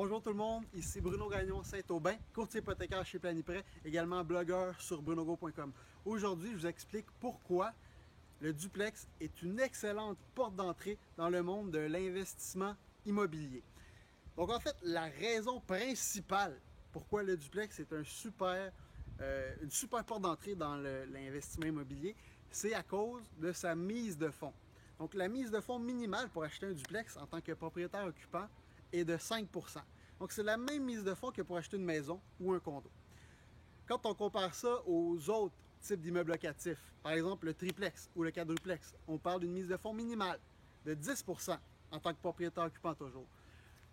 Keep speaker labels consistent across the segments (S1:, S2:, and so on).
S1: Bonjour tout le monde, ici Bruno Gagnon Saint-Aubin, courtier hypothécaire chez Planiprêt, également blogueur sur brunogo.com. Aujourd'hui, je vous explique pourquoi le duplex est une excellente porte d'entrée dans le monde de l'investissement immobilier. Donc en fait, la raison principale pourquoi le duplex est une super porte d'entrée dans l'investissement immobilier, c'est à cause de sa mise de fonds. Donc la mise de fonds minimale pour acheter un duplex en tant que propriétaire occupant est de 5 %. Donc c'est la même mise de fonds que pour acheter une maison ou un condo. Quand on compare ça aux autres types d'immeubles locatifs, par exemple le triplex ou le quadruplex, on parle d'une mise de fonds minimale de 10 % en tant que propriétaire occupant toujours.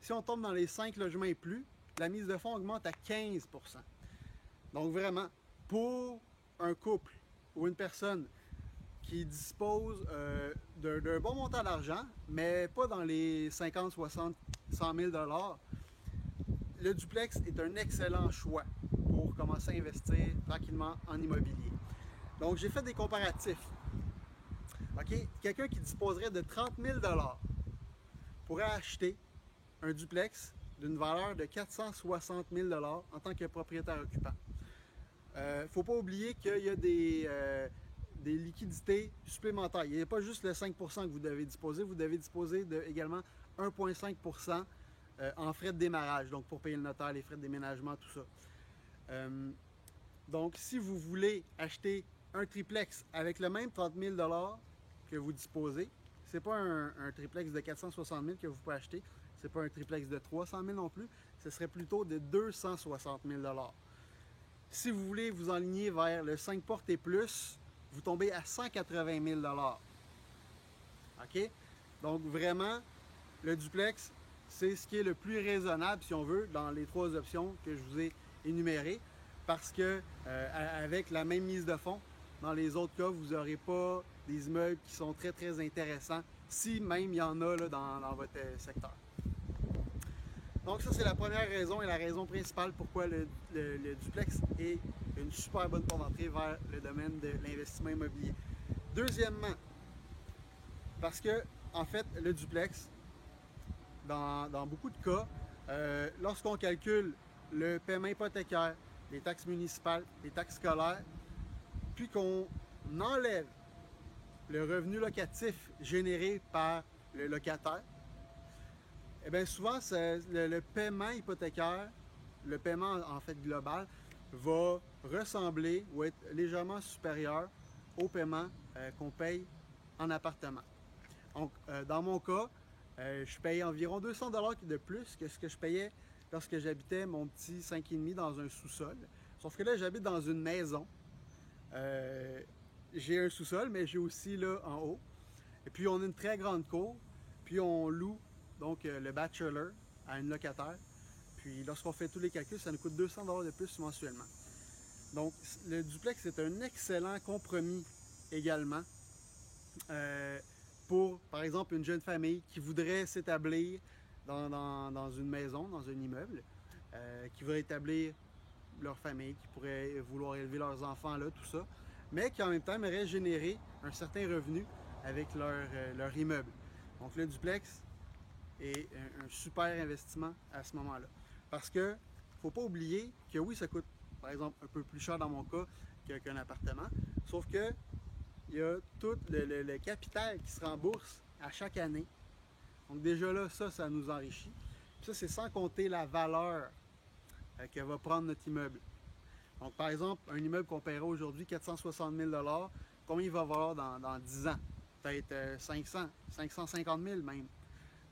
S1: Si on tombe dans les 5 logements et plus, la mise de fonds augmente à 15 %. Donc vraiment, pour un couple ou une personne qui dispose d'un bon montant d'argent, mais pas dans les 50, 60, 100 000 $, le duplex est un excellent choix pour commencer à investir tranquillement en immobilier. Donc j'ai fait des comparatifs. Quelqu'un qui disposerait de 30 000 $ pourrait acheter un duplex d'une valeur de 460 000 $ en tant que propriétaire occupant. Il ne faut pas oublier qu'il y a des liquidités supplémentaires. Il n'y a pas juste le 5 % que vous devez disposer également 1,5 % en frais de démarrage, donc pour payer le notaire, les frais de déménagement, tout ça. Donc si vous voulez acheter un triplex avec le même 30 000 $ que vous disposez, ce n'est pas un triplex de 460 000 que vous pouvez acheter, ce n'est pas un triplex de 300 000 non plus, ce serait plutôt de 260 000 $. Si vous voulez vous enligner vers le 5 portes et plus, vous tombez à 180 000 $. OK? Donc vraiment, le duplex, c'est ce qui est le plus raisonnable, si on veut, dans les trois options que je vous ai énumérées, parce que avec la même mise de fonds, dans les autres cas, vous n'aurez pas des immeubles qui sont très, très intéressants, si même il y en a là, dans votre secteur. Donc ça, c'est la première raison et la raison principale pourquoi le duplex est une super bonne porte d'entrée vers le domaine de l'investissement immobilier. Deuxièmement, parce que, en fait, le duplex, dans beaucoup de cas, lorsqu'on calcule le paiement hypothécaire, les taxes municipales, les taxes scolaires, puis qu'on enlève le revenu locatif généré par le locataire, eh bien souvent, le paiement hypothécaire, le paiement en fait global, va ressembler ou être légèrement supérieur au paiement qu'on paye en appartement. Donc, dans mon cas, je paye environ 200 $ de plus que ce que je payais lorsque j'habitais mon petit 5,5 dans un sous-sol. Sauf que là, j'habite dans une maison. J'ai un sous-sol, mais j'ai aussi là en haut. Et puis, on a une très grande cour. Puis, on loue donc le bachelor à une locataire. Puis, lorsqu'on fait tous les calculs, ça nous coûte 200 $ de plus mensuellement. Donc, le duplex est un excellent compromis également pour, par exemple, une jeune famille qui voudrait s'établir dans une maison, dans un immeuble, qui voudrait établir leur famille, qui pourrait vouloir élever leurs enfants là, tout ça, mais qui en même temps aimerait générer un certain revenu avec leur immeuble. Donc le duplex est un super investissement à ce moment-là. Parce que faut pas oublier que oui, ça coûte, par exemple, un peu plus cher dans mon cas qu'un appartement, sauf que il y a tout le capital qui se rembourse à chaque année. Donc déjà là, ça nous enrichit. Puis ça, c'est sans compter la valeur que va prendre notre immeuble. Donc par exemple, un immeuble qu'on paiera aujourd'hui 460 000 $, combien il va valoir dans 10 ans? Peut-être 500, 550 000 même.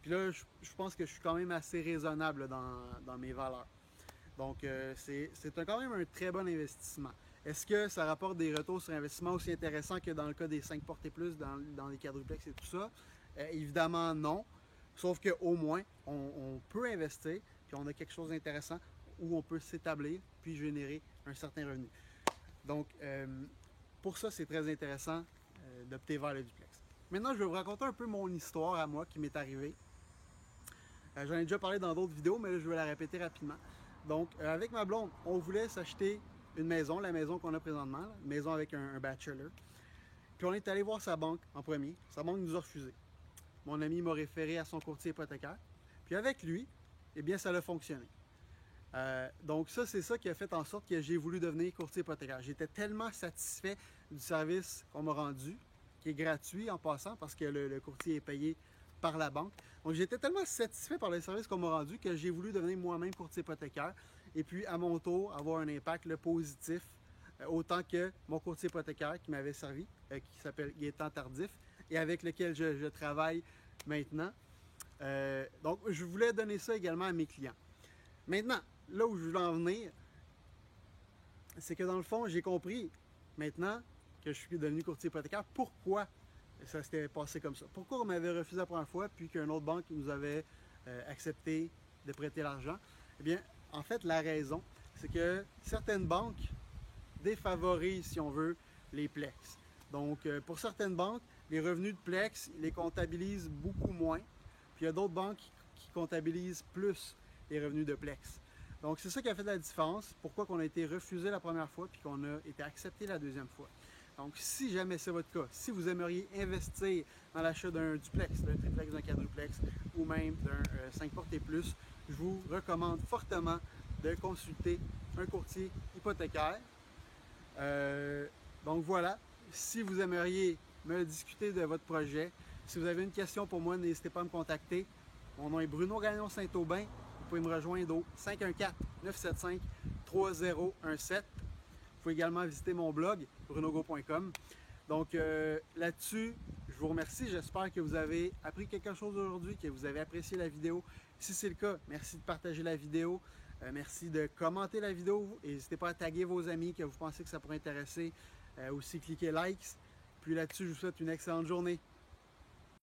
S1: Puis là, je pense que je suis quand même assez raisonnable dans mes valeurs. Donc c'est quand même un très bon investissement. Est-ce que ça rapporte des retours sur investissement aussi intéressants que dans le cas des 5 portes et plus, dans les quadruplex et tout ça? Évidemment non. Sauf qu'au moins, on peut investir, puis on a quelque chose d'intéressant où on peut s'établir, puis générer un certain revenu. Donc, pour ça, c'est très intéressant d'opter vers le duplex. Maintenant, je vais vous raconter un peu mon histoire à moi qui m'est arrivée. J'en ai déjà parlé dans d'autres vidéos, mais là, je vais la répéter rapidement. Donc, avec ma blonde, on voulait s'acheter une maison, la maison qu'on a présentement, une maison avec un bachelor. Puis on est allé voir sa banque en premier. Sa banque nous a refusé. Mon ami m'a référé à son courtier hypothécaire. Puis avec lui, eh bien, ça a fonctionné. Donc ça, c'est ça qui a fait en sorte que j'ai voulu devenir courtier hypothécaire. J'étais tellement satisfait du service qu'on m'a rendu, qui est gratuit en passant, parce que le courtier est payé par la banque. Donc j'étais tellement satisfait par le service qu'on m'a rendu que j'ai voulu devenir moi-même courtier hypothécaire et puis à mon tour avoir un impact positif, autant que mon courtier hypothécaire qui m'avait servi, qui s'appelle Gaétan Tardif, et avec lequel je travaille maintenant. Donc je voulais donner ça également à mes clients. Maintenant, là où je voulais en venir, c'est que dans le fond, j'ai compris maintenant que je suis devenu courtier hypothécaire, pourquoi ça s'était passé comme ça. Pourquoi on m'avait refusé la première fois, puis qu'une autre banque nous avait accepté de prêter l'argent. Eh bien, en fait, la raison, c'est que certaines banques défavorisent, si on veut, les Plex. Donc, pour certaines banques, les revenus de Plex, ils les comptabilisent beaucoup moins. Puis il y a d'autres banques qui comptabilisent plus les revenus de Plex. Donc, c'est ça qui a fait la différence. Pourquoi on a été refusé la première fois puis qu'on a été accepté la deuxième fois. Donc, si jamais c'est votre cas, si vous aimeriez investir dans l'achat d'un duplex, d'un triplex, d'un quadruplex ou même d'un 5 portes et plus, je vous recommande fortement de consulter un courtier hypothécaire. Donc voilà, si vous aimeriez me discuter de votre projet, si vous avez une question pour moi, n'hésitez pas à me contacter. Mon nom est Bruno Gagnon Saint-Aubin. Vous pouvez me rejoindre au 514-975-3017. Vous pouvez également visiter mon blog, brunogo.com. Donc là-dessus, je vous remercie. J'espère que vous avez appris quelque chose aujourd'hui, que vous avez apprécié la vidéo. Si c'est le cas, merci de partager la vidéo. Merci de commenter la vidéo. N'hésitez pas à taguer vos amis que vous pensez que ça pourrait intéresser. Aussi, cliquez likes. Puis là-dessus, je vous souhaite une excellente journée.